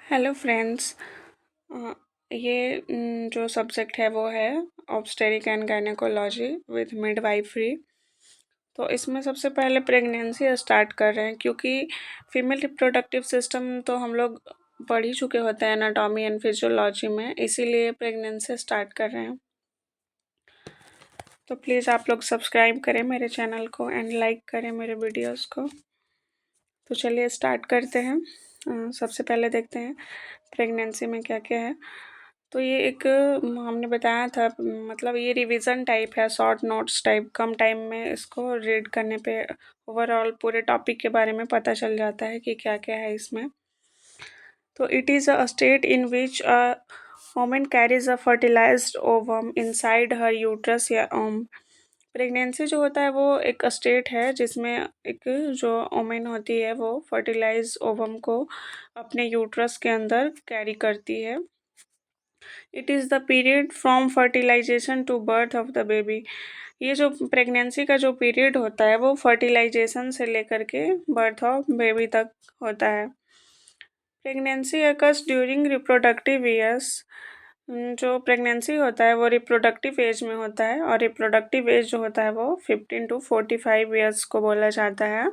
Hello friends. ये जो subject है वो है ऑब्स्टेरिक एंड गायनेकोलॉजी विद मिडवाइफरी। तो इसमें सबसे पहले प्रेगनेंसी स्टार्ट कर रहे हैं, क्योंकि फीमेल रिप्रोडक्टिव सिस्टम तो हम लोग पढ़ ही चुके होते हैं एनाटॉमी एंड फिजियोलॉजी में, इसीलिए प्रेगनेंसी स्टार्ट कर रहे हैं। तो प्लीज़ आप लोग सब्सक्राइब करें मेरे चैनल को एंड लाइक करें मेरे वीडियोस को। तो चलिए स्टार्ट करते हैं। सबसे पहले देखते हैं प्रेगनेंसी में क्या क्या है। तो ये एक हमने बताया था, मतलब ये रिवीजन टाइप है, शॉर्ट नोट्स टाइप। कम टाइम में इसको रीड करने पे ओवरऑल पूरे टॉपिक के बारे में पता चल जाता है कि क्या क्या है इसमें। तो it is a state in which a women carries a fertilised ovum inside her uterus या ओम। प्रेगनेंसी जो होता है वो एक स्टेट है जिसमें एक जो वोमेन होती है वो फर्टिलाइज ओवम को अपने यूट्रस के अंदर कैरी करती है। It is the period from fertilisation to birth of the baby. ये जो प्रेगनेंसी का जो पीरियड होता है वो फर्टिलाइजेशन से लेकर के बर्थ ऑफ बेबी तक होता है। Pregnancy occurs during reproductive years. जो प्रेगनेंसी होता है वो रिप्रोडक्टिव एज में होता है, और रिप्रोडक्टिव एज जो होता है वो 15 to 45 ईयर्स को बोला जाता है।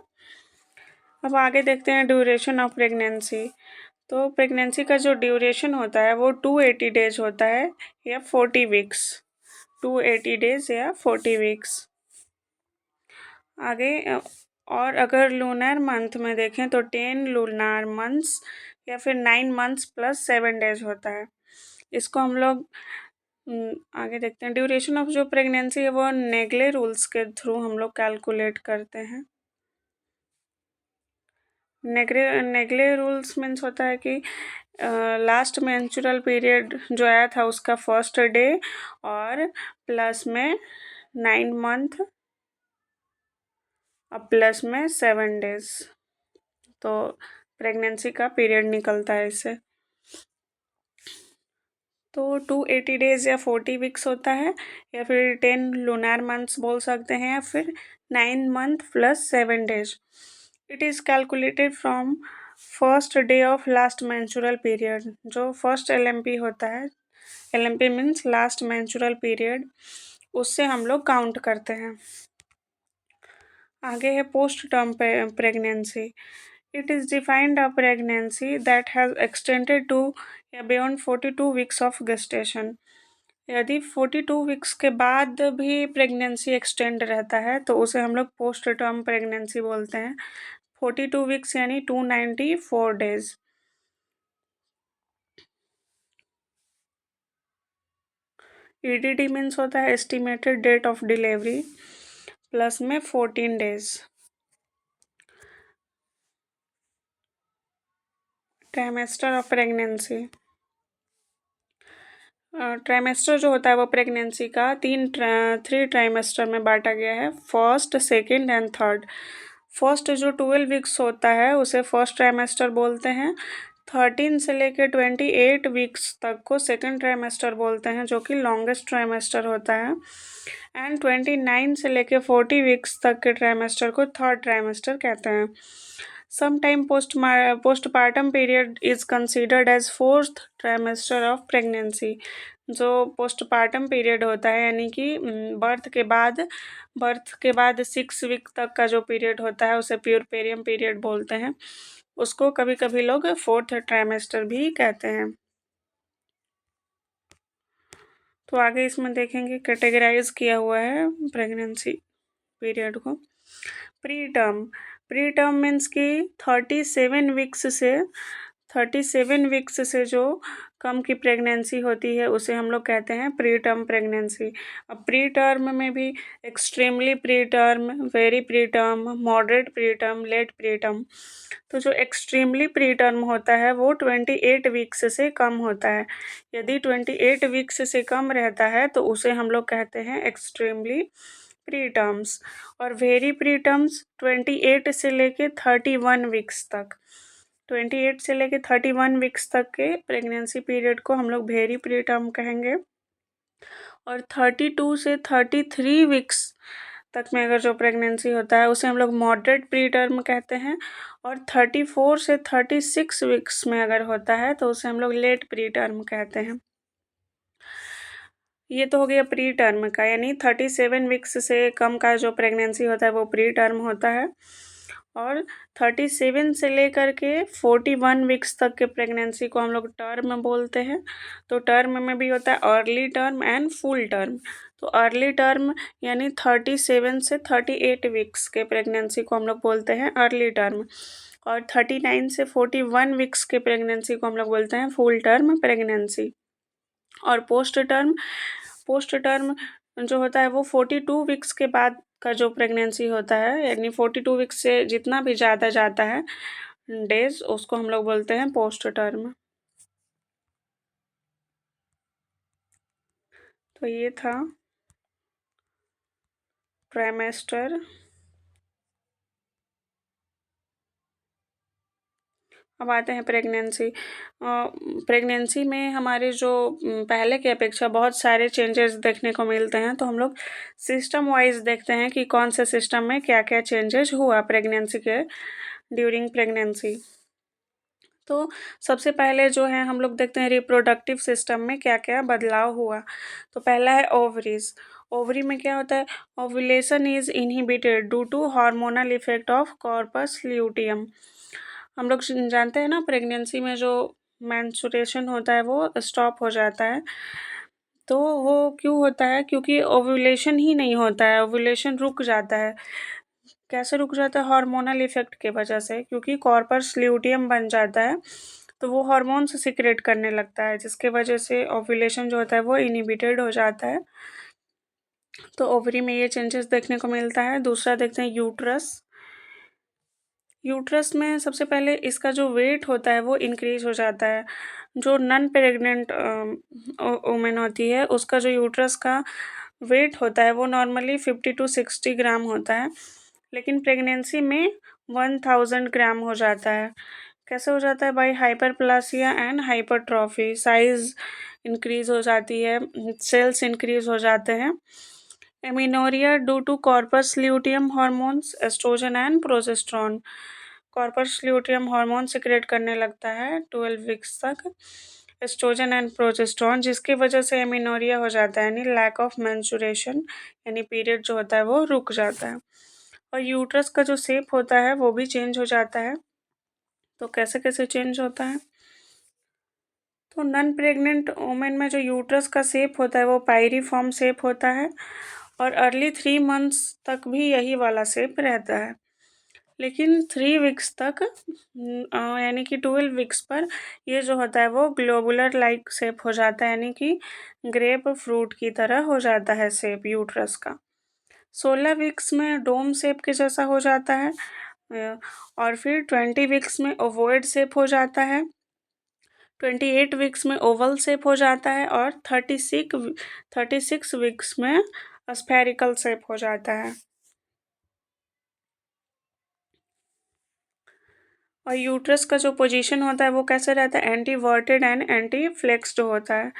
अब आगे देखते हैं ड्यूरेशन ऑफ प्रेगनेंसी। तो प्रेगनेंसी का जो ड्यूरेशन होता है वो 280 डेज होता है या 40 वीक्स। 280 डेज या 40 वीक्स। आगे और अगर लूनर मंथ में देखें तो 10 लूनर मंथ्स या फिर 9 मंथ्स प्लस 7 डेज होता है। इसको हम लोग आगे देखते हैं। ड्यूरेशन ऑफ जो प्रेगनेंसी है वो नेगले रूल्स के थ्रू हम लोग कैलकुलेट करते हैं। नेगले रूल्स मीन्स होता है कि लास्ट मेंस्ट्रुअल पीरियड जो आया था उसका फर्स्ट डे और प्लस में 9 मंथ और प्लस में 7 डेज, तो प्रेगनेंसी का पीरियड निकलता है इससे। तो 280 डेज या 40 वीक्स होता है, या फिर 10 लूनर मंथ्स बोल सकते हैं, या फिर 9 month plus 7 days. It is calculated from first day of last menstrual period. जो फर्स्ट एलएमपी होता है, LMP means last menstrual period, उससे हम लोग काउंट करते हैं। आगे है post term pregnancy. It is defined a pregnancy that has extended to या बियॉन्ड 42 वीक्स ऑफ गेस्टेशन। यदि 42 वीक्स के बाद भी प्रेगनेंसी एक्सटेंड रहता है तो उसे हम लोग पोस्ट टर्म प्रेगनेंसी बोलते हैं। 42 वीक्स यानी 294 डेज। ईडीडी मीन्स होता है estimated date of delivery plus में 14 days. Trimester of pregnancy. Trimester जो होता है वो प्रेगनेंसी का 3 ट्राइमेस्टर में बांटा गया है, first, second and third. First जो 12 वीक्स होता है उसे फर्स्ट ट्राइमेस्टर बोलते हैं। 13 से लेकर 28 वीक्स तक को सेकेंड ट्राइमेस्टर बोलते हैं, जो कि लॉन्गेस्ट ट्राइमेस्टर होता है। एंड 29 से लेकर 40 वीक्स तक के ट्राइमेस्टर को थर्ड ट्राइमेस्टर कहते हैं। Sometime postpartum period is considered as fourth trimester of pregnancy। जो पोस्टपार्टम पीरियड होता है यानी कि बर्थ के बाद 6 वीक तक का जो पीरियड होता है उसे प्यूरपेरियम पीरियड बोलते हैं। उसको कभी कभी लोग फोर्थ ट्राइमेस्टर भी कहते हैं। तो आगे इसमें देखेंगे कैटेगराइज किया हुआ है प्रेगनेंसी पीरियड को। Pre term. Pre term means कि 37 वीक्स से जो कम की प्रेगनेंसी होती है उसे हम लोग कहते हैं प्री टर्म प्रेगनेंसी। अब प्री टर्म में भी extremely pre term, very pre term, moderate pre term, late pre term. तो जो एक्सट्रीमली प्री टर्म होता है वो 28 वीक्स से कम होता है। यदि 28 वीक्स से कम रहता है तो उसे हम लोग कहते हैं एक्सट्रीमली प्री टर्म्स। और वेरी प्री टर्म्स 28 से लेके 31 वीक्स तक, 28 से लेके 31 वीक्स तक के प्रेगनेंसी पीरियड को हम लोग वेरी प्री टर्म कहेंगे। और 32 से 33 वीक्स तक में अगर जो प्रेगनेंसी होता है उसे हम लोग मॉडरेट प्री टर्म कहते हैं, और 34 से 36 वीक्स में अगर होता है तो उसे हम लोग लेट प्री टर्म कहते हैं। ये तो हो गया प्री टर्म का, यानी 37 वीक्स से कम का जो प्रेगनेंसी होता है वो प्री टर्म होता है, और 37 से लेकर के 41 वीक्स तक के प्रेगनेंसी को हम लोग टर्म बोलते हैं। तो टर्म में भी होता है early term and full term. तो अर्ली टर्म यानी 37 से 38 वीक्स के प्रेगनेंसी को हम लोग बोलते हैं अर्ली टर्म, और 39 से 41 वीक्स के प्रेगनेंसी को हम लोग बोलते हैं फुल टर्म प्रेगनेंसी। और पोस्ट टर्म जो होता है वो 42 वीक्स के बाद का जो प्रेगनेंसी होता है, यानी 42 वीक्स से जितना भी ज़्यादा जाता है डेज, उसको हम लोग बोलते हैं पोस्ट टर्म। तो ये था ट्राइमेस्टर। अब आते हैं प्रेगनेंसी। प्रेगनेंसी में हमारे जो पहले की अपेक्षा बहुत सारे चेंजेस देखने को मिलते हैं, तो हम लोग सिस्टम वाइज देखते हैं कि कौन से सिस्टम में क्या क्या चेंजेस हुआ प्रेगनेंसी के ड्यूरिंग प्रेगनेंसी। तो सबसे पहले जो है हम लोग देखते हैं रिप्रोडक्टिव सिस्टम में क्या क्या बदलाव हुआ। तो पहला है ओवरीज। ओवरी में क्या होता है? Ovulation is inhibited due to hormonal effect of corpus luteum. हम लोग जानते हैं ना, प्रेगनेंसी में जो मेंस्ट्रुएशन होता है वो स्टॉप हो जाता है। तो वो क्यों होता है? क्योंकि ओव्यूलेशन ही नहीं होता है, ओव्यूलेशन रुक जाता है। कैसे रुक जाता है? हार्मोनल इफेक्ट के वजह से, क्योंकि कॉर्पस ल्यूटियम बन जाता है तो वो हार्मोन्स सिक्रेट करने लगता है, जिसके वजह से ओव्यूलेशन जो होता है वो इनहिबिटेड हो जाता है। तो ओवरी में ये चेंजेस देखने को मिलता है। दूसरा देखते हैं यूट्रस। यूट्रस में सबसे पहले इसका जो वेट होता है वो इंक्रीज हो जाता है। जो नॉन प्रेग्नेंट वुमेन होती है उसका जो यूट्रस का वेट होता है वो नॉर्मली 50 to 60 ग्राम होता है, लेकिन प्रेगनेंसी में 1000 ग्राम हो जाता है। कैसे हो जाता है? By hyperplasia and hypertrophy, size increase हो जाती है, सेल्स इंक्रीज हो जाते हैं। Amenorrhoea due to corpus luteum hormones oestrogen and progesterone. Corpus luteum hormone secrete करने लगता है 12 वीक्स तक, एस्ट्रोजन एंड प्रोजेस्ट्रॉन, जिसकी वजह से एमिनोरिया हो जाता है, यानी लैक ऑफ मेंस्ट्रुएशन, यानी पीरियड जो होता है वो रुक जाता है। और यूट्रस का जो शेप होता है वो भी चेंज हो जाता है। तो कैसे कैसे चेंज होता है? तो नॉन प्रेग्नेंट वुमेन में जो यूट्रस का शेप होता है वो पायरीफॉर्म शेप होता है, और अर्ली 3 मंथ्स तक भी यही वाला शेप रहता है। लेकिन 3 वीक्स तक यानी कि 12 वीक्स पर ये जो होता है वो ग्लोबुलर लाइक शेप हो जाता है, यानी कि ग्रेप फ्रूट की तरह हो जाता है शेप यूट्रस का। 16 वीक्स में डोम शेप के जैसा हो जाता है, और फिर 20 वीक्स में ओवॉइड शेप हो जाता है, 28 वीक्स में ओवल शेप हो जाता है, और 36 वीक्स में स्फेरिकल शेप हो जाता है। और यूट्रस का जो पोजीशन होता है वो कैसे रहता है? एंटीवर्टेड एंड एंटी फ्लेक्स्ड होता है।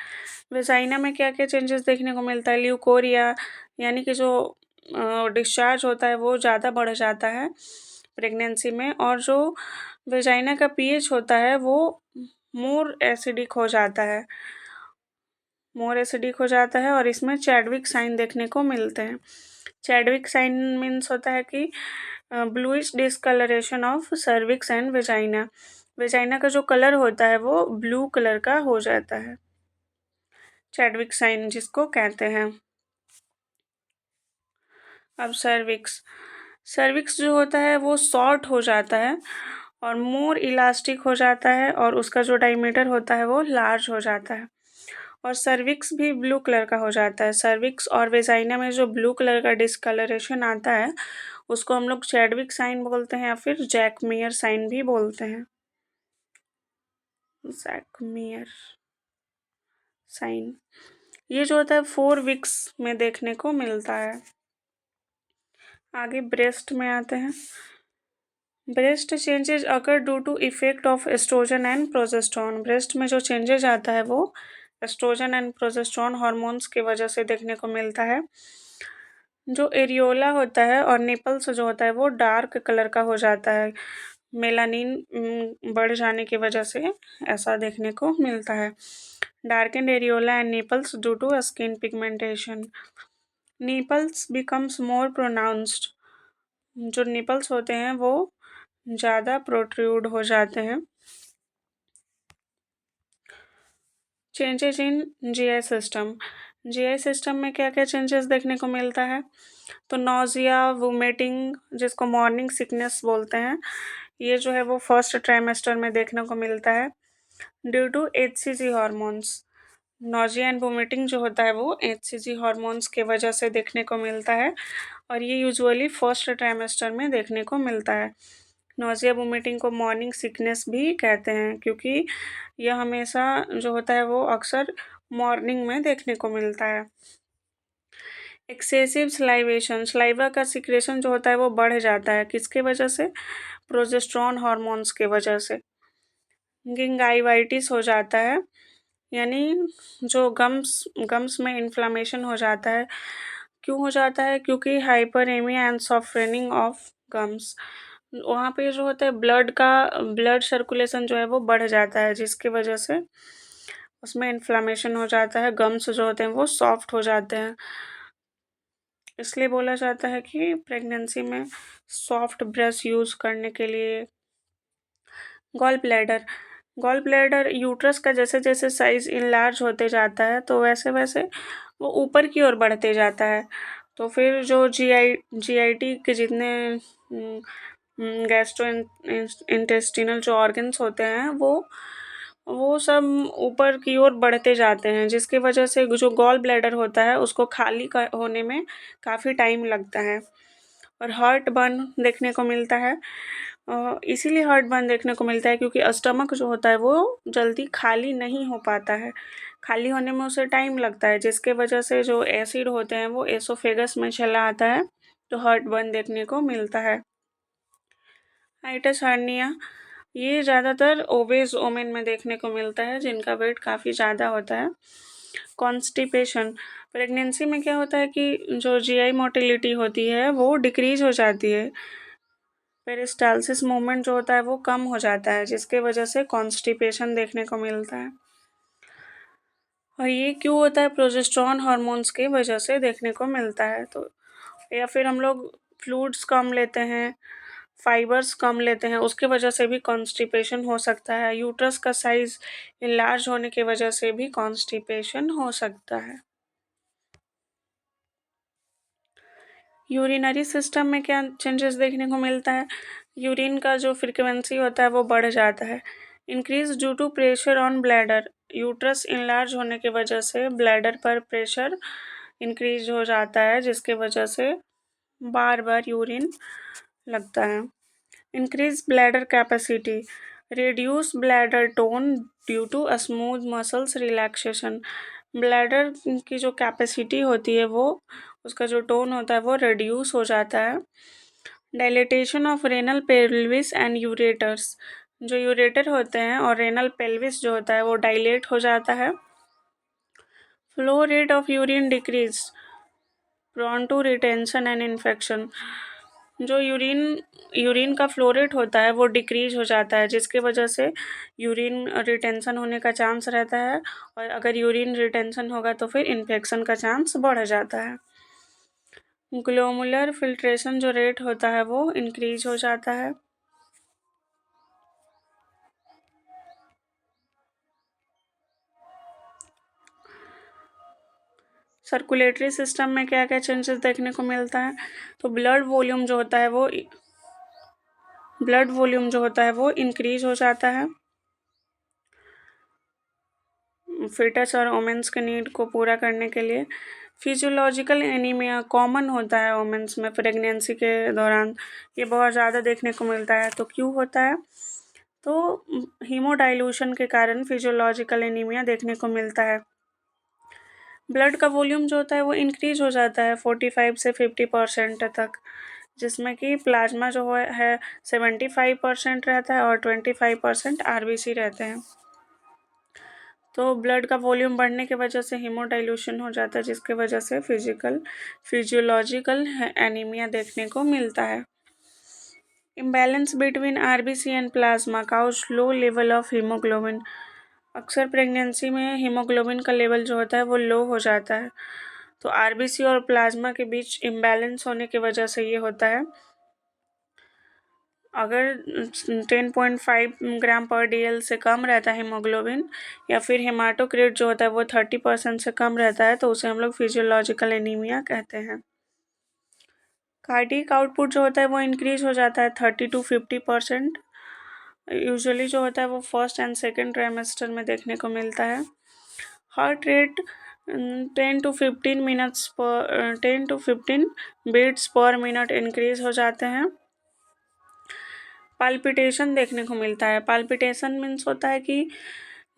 वेजाइना में क्या क्या चेंजेस देखने को मिलता है? ल्यूकोरिया, यानी कि जो डिस्चार्ज होता है वो ज़्यादा बढ़ जाता है प्रेगनेंसी में, और जो वेजाइना का पीएच होता है वो मोर एसिडिक हो जाता है, और इसमें चैडविक साइन देखने को मिलते हैं। चैडविक साइन मीन्स होता है कि bluish discoloration of cervix and vagina. Vagina का जो कलर होता है वो ब्लू कलर का हो जाता है, चैडविक साइन जिसको कहते हैं। अब सर्विक्स जो होता है वो शॉर्ट हो जाता है और मोर इलास्टिक हो जाता है, और उसका जो डायमीटर होता है वो लार्ज हो जाता है, और सर्विक्स भी ब्लू कलर का हो जाता है। सर्विक्स और वेजाइना में जो ब्लू कलर का डिस्कलरेशन आता है उसको हम लोग चैडविक साइन बोलते हैं, या फिर जैकमियर साइन भी बोलते हैं। जैकमियर साइन ये जो होता है 4 वीक्स में देखने को मिलता है। आगे ब्रेस्ट में आते हैं। Breast changes occur due to effect of oestrogen and progesterone. Breast में जो चेंजेज आता है वो एस्ट्रोजन एंड प्रोजेस्ट्रॉन हार्मोन्स की वजह से देखने को मिलता है। जो एरियोला होता है और निपल्स जो होता है वो डार्क कलर का हो जाता है, मेलानिन बढ़ जाने की वजह से ऐसा देखने को मिलता है। Darkened areola and nipples due to skin pigmentation. Nipples becomes more pronounced. जो निपल्स होते हैं वो ज़्यादा प्रोट्रूड हो जाते हैं। Changes in GI system. GI system में क्या क्या चेंजेस देखने को मिलता है? तो नोज़िया, वोमिटिंग, जिसको मॉर्निंग सिकनेस बोलते हैं, ये जो है वो फर्स्ट ट्राइमेस्टर में देखने को मिलता है due to HCG hormones. Nausea and vomiting जो होता है वो एचसीजी हार्मोन्स के वजह से देखने को मिलता है और ये यूजुअली फर्स्ट ट्राइमेस्टर में देखने को मिलता है। नोज़िया वोमिटिंग को मॉर्निंग सिकनेस भी कहते हैं क्योंकि यह हमेशा जो होता है वो अक्सर मॉर्निंग में देखने को मिलता है। एक्सेसिव स्लाइवेशन, स्लाइवा का सिक्रेशन जो होता है वो बढ़ जाता है, किसके वजह से? प्रोजेस्टेरॉन हार्मोन्स के वजह से। गिंगाइवाइटिस हो जाता है, यानी जो गम्स में इन्फ्लामेशन हो जाता है। क्यों हो जाता है? क्योंकि हाइपरेमिया एंड सॉफ्टनिंग ऑफ गम्स, वहाँ पे जो होता है ब्लड सर्कुलेशन जो है वो बढ़ जाता है, जिसकी वजह से उसमें इन्फ्लामेशन हो जाता है, गम्स जो होते हैं वो सॉफ्ट हो जाते हैं। इसलिए बोला जाता है कि प्रेगनेंसी में सॉफ्ट ब्रश यूज़ करने के लिए। गॉल ब्लैडर यूट्रस का जैसे जैसे साइज़ इनलार्ज होते जाता है तो वैसे वैसे वो ऊपर की ओर बढ़ते जाता है। तो फिर जो जीआईटी के जितने गैस्ट्रो इंटेस्टिनल जो ऑर्गन्स होते हैं वो सब ऊपर की ओर बढ़ते जाते हैं, जिसकी वजह से जो गॉल ब्लैडर होता है उसको खाली होने में काफ़ी टाइम लगता है और हार्ट बर्न देखने को मिलता है। इसीलिए हार्ट बर्न देखने को मिलता है क्योंकि स्टमक जो होता है वो जल्दी खाली नहीं हो पाता है, खाली होने में उसे टाइम लगता है, जिसके वजह से जो एसिड होते हैं वो एसोफेगस में चला आता है तो हार्ट बर्न देखने को मिलता है। हाइटस हार्निया, ये ज़्यादातर ओबेज वोमेन में देखने को मिलता है जिनका वेट काफ़ी ज़्यादा होता है। कॉन्स्टिपेशन, प्रेगनेंसी में क्या होता है कि जो जीआई मोटिलिटी होती है वो डिक्रीज हो जाती है, पेरिस्टालसिस मूवमेंट जो होता है वो कम हो जाता है, जिसके वजह से कॉन्स्टिपेशन देखने को मिलता है। और ये क्यों होता है? प्रोजेस्टेरॉन हार्मोन्स के वजह से देखने को मिलता है। तो या फिर हम लोग फ्लूइड्स कम लेते हैं, फाइबर्स कम लेते हैं, उसके वजह से भी कॉन्स्टिपेशन हो सकता है। यूट्रस का साइज इनलार्ज होने की वजह से भी कॉन्स्टिपेशन हो सकता है। यूरिनरी सिस्टम में क्या चेंजेस देखने को मिलता है? यूरिन का जो फ्रीक्वेंसी होता है वो बढ़ जाता है। Increase due to pressure on bladder, uterus enlarge होने की वजह से ब्लैडर पर प्रेशर इंक्रीज हो जाता है, जिसके वजह से बार बार यूरिन लगता है। Increase bladder capacity, reduce bladder tone due to smooth muscles relaxation. Bladder की जो कैपेसिटी होती है वो उसका जो टोन होता है वो रिड्यूस हो जाता है। Dilatation of renal pelvis and ureters, जो यूरेटर होते हैं और रेनल पेल्विस जो होता है वो डायलेट हो जाता है। Flow rate of urine decrease, prone to retention and infection, जो यूरिन का फ्लो रेट होता है वो डिक्रीज हो जाता है, जिसकी वजह से यूरिन रिटेंशन होने का चांस रहता है और अगर यूरिन रिटेंशन होगा तो फिर इन्फेक्शन का चांस बढ़ जाता है। ग्लोमुलर फिल्ट्रेशन जो रेट होता है वो इंक्रीज हो जाता है। सर्कुलेटरी सिस्टम में क्या क्या चेंजेस देखने को मिलता है? तो ब्लड वॉल्यूम जो होता है वो इंक्रीज हो जाता है। फिटस और वोमेंस के नीड को पूरा करने के लिए। फिजियोलॉजिकल एनीमिया कॉमन होता है वोमेंस में प्रेगनेंसी के दौरान, ये बहुत ज़्यादा देखने को मिलता है। तो क्यों होता है? तो हीमोडाइल्यूशन के कारण फिजियोलॉजिकल एनीमिया देखने को मिलता है। ब्लड का वॉल्यूम जो होता है वो इंक्रीज हो जाता है 45 से 50% तक, जिसमें कि प्लाज्मा जो है 75% रहता है और 25% आरबीसी रहते हैं। तो ब्लड का वॉल्यूम बढ़ने की वजह से हीमोडाइल्यूशन हो जाता है, जिसकी वजह से फिजियोलॉजिकल एनीमिया देखने को मिलता है। Imbalance between RBC and plasma cause low level of haemoglobin. अक्सर प्रेगनेंसी में हीमोग्लोबिन का लेवल जो होता है वो लो हो जाता है, तो आरबीसी और प्लाज्मा के बीच इम्बैलेंस होने की वजह से ये होता है। अगर 10.5 ग्राम पर डीएल से कम रहता है हीमोग्लोबिन, या फिर हेमाटोक्रिट जो होता है वो 30% से कम रहता है, तो उसे हम लोग फिजियोलॉजिकल एनीमिया कहते हैं। कार्डियक आउटपुट जो होता है वो इंक्रीज हो जाता है 30 to 50%। यूजुअली जो होता है वो फर्स्ट एंड सेकेंड ट्राइमेस्टर में देखने को मिलता है। Heart rate 10 to 15 beats per minute increase हो जाते हैं। पाल्पिटेशन देखने को मिलता है। पाल्पिटेशन मीन्स होता है कि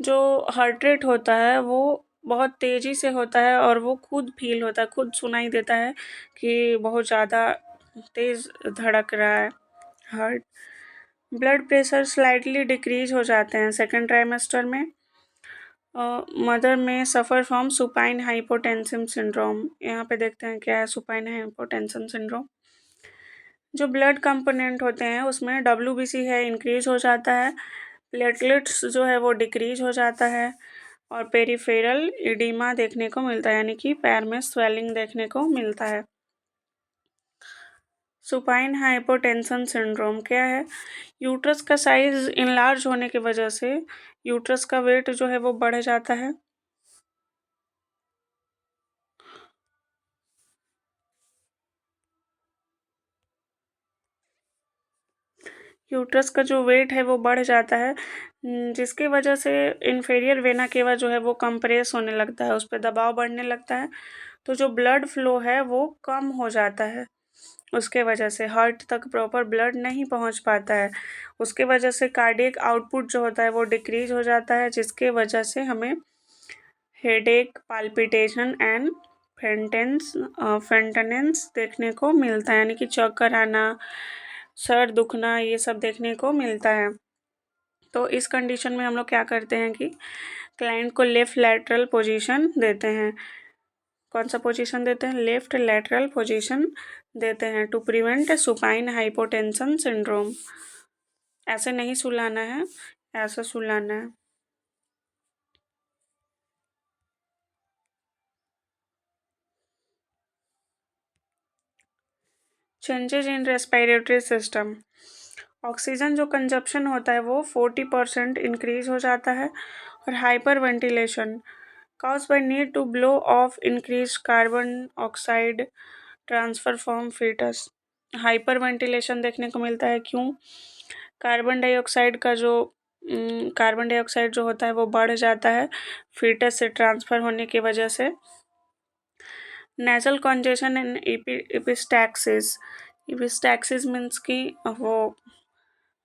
जो हार्ट रेट होता है वो बहुत तेज़ी से होता है और वो खुद फील होता है, खुद सुनाई देता है कि बहुत ज़्यादा तेज़ धड़क रहा है heart. Blood pressure slightly decrease हो जाते हैं सेकेंड ट्राइमेस्टर में। मदर में suffer from supine hypotensive syndrome. यहाँ पे देखते हैं क्या है सुपाइन हाइपोटेंसिव सिंड्रोम। जो ब्लड कंपोनेंट होते हैं उसमें WBC है इंक्रीज हो जाता है, प्लेटलेट्स जो है वो डिक्रीज हो जाता है, और पेरिफेरल इडीमा देखने को मिलता है, यानी कि पैर में स्वेलिंग देखने को मिलता है। सुपाइन हाइपोटेंशन सिंड्रोम क्या है? यूट्रस का साइज इनलार्ज होने की वजह से यूट्रस का वेट जो है वो बढ़ जाता है। यूट्रस का जो वेट है वो बढ़ जाता है, जिसकी वजह से इन्फेरियर वेना केवा जो है वो कंप्रेस होने लगता है, उस पर दबाव बढ़ने लगता है, तो जो ब्लड फ्लो है वो कम हो जाता है। उसके वजह से हार्ट तक प्रॉपर ब्लड नहीं पहुंच पाता है। उसके वजह से कार्डियक आउटपुट जो होता है वो डिक्रीज हो जाता है, जिसके वजह से हमें हेडेक, पाल्पिटेशन एंड फेंटेनेंस देखने को मिलता है, यानी कि चक्कर आना, सर दुखना, ये सब देखने को मिलता है। तो इस कंडीशन में हम लोग क्या करते हैं कि क्लाइंट को लेफ्ट लैटरल पोजीशन देते हैं। कौन सा पोजीशन देते हैं? लेफ्ट लैटरल पोजीशन देते हैं to prevent supine hypotension syndrome. ऐसे नहीं सुलाना है, ऐसा सुलाना है। Changes in respiratory system. Oxygen जो कंजप्शन होता है वो 40% इंक्रीज हो जाता है, और hyperventilation caused by need to blow off increased carbon oxide transfer from foetus. Hyperventilation देखने को मिलता है, क्यों? कार्बन डाइऑक्साइड जो होता है वो बढ़ जाता है फीटस से ट्रांसफ़र होने की वजह से। Nasal congestion and epistaxis. Epistaxis means कि वो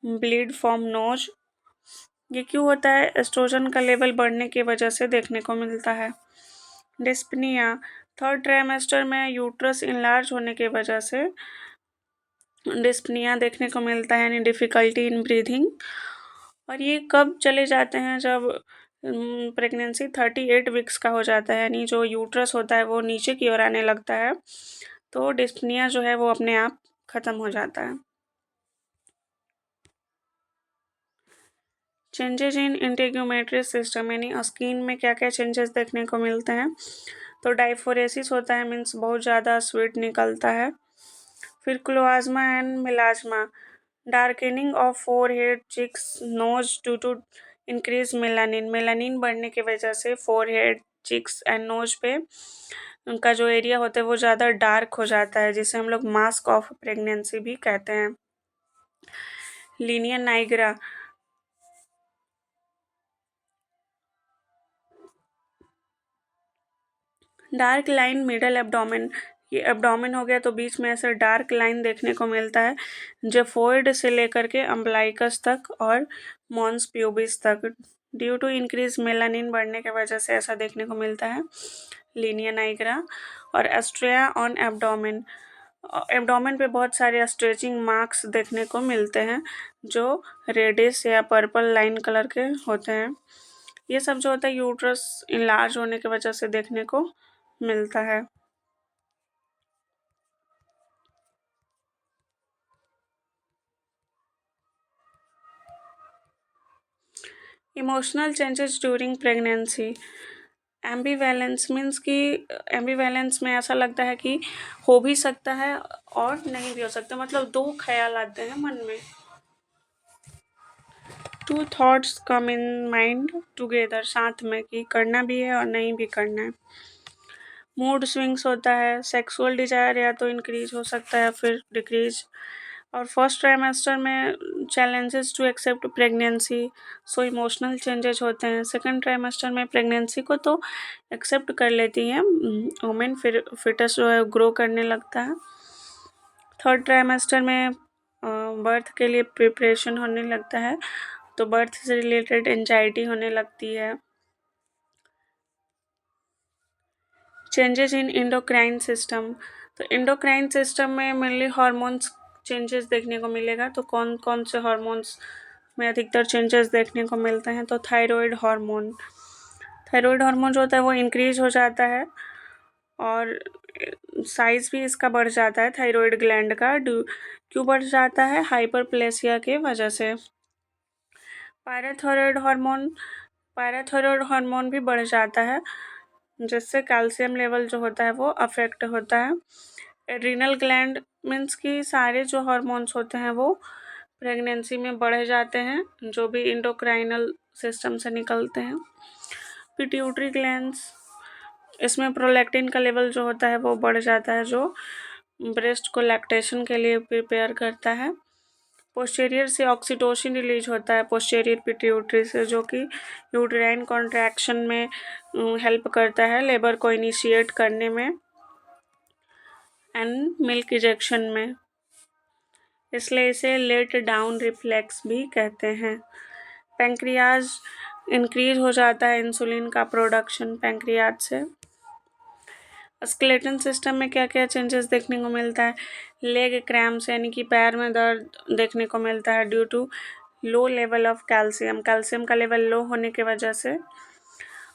ब्लीड फ्रॉम नोज। ये क्यों होता है? एस्ट्रोजन का लेवल बढ़ने की वजह से देखने को मिलता है। डिस्पनिया थर्ड ट्राइमेस्टर में यूट्रस इनलार्ज होने की वजह से डिस्पनिया देखने को मिलता है, यानी डिफ़िकल्टी इन ब्रीथिंग। और ये कब चले जाते हैं? जब प्रेगनेंसी 38 वीक्स का हो जाता है, यानी जो यूट्रस होता है वो नीचे की ओर आने लगता है, तो डिस्पनिया जो है वो अपने आप ख़त्म हो जाता है। चेंजेज इन इंटेग्यूमेटरी सिस्टम, यानी स्किन में क्या क्या चेंजेस देखने को मिलते हैं? तो डाइफोरेसिस होता है, मीन्स बहुत ज़्यादा स्वीट निकलता है। फिर chloasma and melasma, darkening of forehead, cheeks, nose due to increase melanin. Melanin बढ़ने की वजह से फोरहेड, चिक्स एंड नोज पे उनका जो एरिया होता है वो ज़्यादा डार्क हो जाता है, जिसे हम लोग मास्क ऑफ प्रेगनेंसी भी कहते हैं। Linea nigra, dark line middle abdomen. ये एब्डोमेन हो गया तो बीच में ऐसे डार्क लाइन देखने को मिलता है, जेफोइड से लेकर के अम्बलाइकस तक और मॉन्स प्यूबिस तक। ड्यू टू इंक्रीज मेलानिन बढ़ने की वजह से ऐसा देखने को मिलता है लीनियर नाइग्रा। और एस्ट्रिया ऑन एब्डोमेन, एब्डोमेन पे बहुत सारे स्ट्रेचिंग मार्क्स देखने को मिलते हैं जो रेडिश या पर्पल लाइन कलर के होते हैं। ये सब जो होता है यूट्रस इनलार्ज होने की वजह से देखने को मिलता है। Emotional changes during pregnancy. Ambivalence means कि एम्बीवैलेंस में ऐसा लगता है कि हो भी सकता है और नहीं भी हो सकता, मतलब दो ख्याल आते हैं मन में। Two thoughts come in mind together, साथ में, कि करना भी है और नहीं भी करना है। मूड स्विंग्स होता है, सेक्सुअल डिजायर या तो इंक्रीज हो सकता है फिर डिक्रीज। और फर्स्ट ट्राइमेस्टर में challenges to accept pregnancy, so emotional changes होते हैं। सेकंड ट्राइमेस्टर में प्रेगनेंसी को तो एक्सेप्ट कर लेती हैं वुमेन, फिर फिटस जो है ग्रो करने लगता है। थर्ड ट्राइमेस्टर में बर्थ के लिए प्रिपरेशन होने लगता है, तो बर्थ से रिलेटेड एंजाइटी होने लगती है। चेंजेस इन इंडोक्राइन सिस्टम, तो इंडोक्राइन सिस्टम में मेनली हार्मोन्स चेंजेस देखने को मिलेगा। तो कौन कौन से हार्मोन्स में अधिकतर चेंजेस देखने को मिलते हैं? तो थायराइड हार्मोन, थायराइड हार्मोन जो होता है वो इंक्रीज हो जाता है और साइज भी इसका बढ़ जाता है थायराइड ग्लैंड का। क्यों बढ़ जाता है? हाइपरप्लेसिया के वजह से। पायराथायरॉयड हार्मोन भी बढ़ जाता है, जिससे कैल्शियम लेवल जो होता है वो अफेक्ट होता है। एड्रिनल ग्लैंड मीन्स कि सारे जो हार्मोन्स होते हैं वो प्रेगनेंसी में बढ़ जाते हैं, जो भी इंडोक्राइनल सिस्टम से निकलते हैं। पिट्यूटरी ग्लैंड्स, इसमें प्रोलैक्टिन का लेवल जो होता है वो बढ़ जाता है, जो ब्रेस्ट को लैक्टेशन के लिए प्रिपेयर करता है। पोस्टीरियर से ऑक्सीटोसिन रिलीज होता है पोस्टीरियर पिट्यूटरी से, जो कि यूट्राइन कॉन्ट्रैक्शन में हेल्प करता है, लेबर को इनिशिएट करने में एंड मिल्क इजेक्शन में, इसलिए इसे लेट डाउन रिफ्लेक्स भी कहते हैं। पैंक्रियाज इंक्रीज हो जाता है इंसुलिन का प्रोडक्शन पैंक्रियाज से। स्केलेटन सिस्टम में क्या क्या चेंजेस देखने को मिलता है? लेग क्रैम्प्स यानी कि पैर में दर्द देखने को मिलता है due to low level of calcium, calcium का लेवल लो होने की वजह से,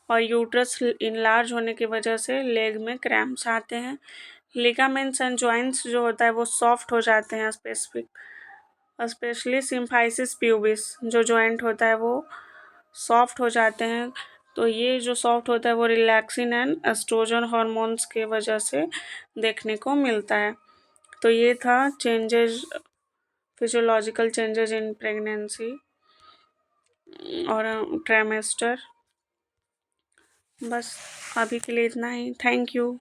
और यूट्रस इनलार्ज होने की वजह से लेग में क्रैम्प्स आते हैं। लिगामेंट्स एंड जॉइंट्स जो होता है वो सॉफ्ट हो जाते हैं, स्पेशली सिम्फाइसिस प्यूबिस जो जॉइंट होता है वो सॉफ्ट हो जाते हैं। तो ये जो सॉफ्ट होता है वो रिलैक्सिन एंड एस्ट्रोजन हार्मोन्स के वजह से देखने को मिलता है। तो ये था changes, physiological changes in pregnancy और ट्राइमेस्टर। बस अभी के लिए इतना ही। Thank you.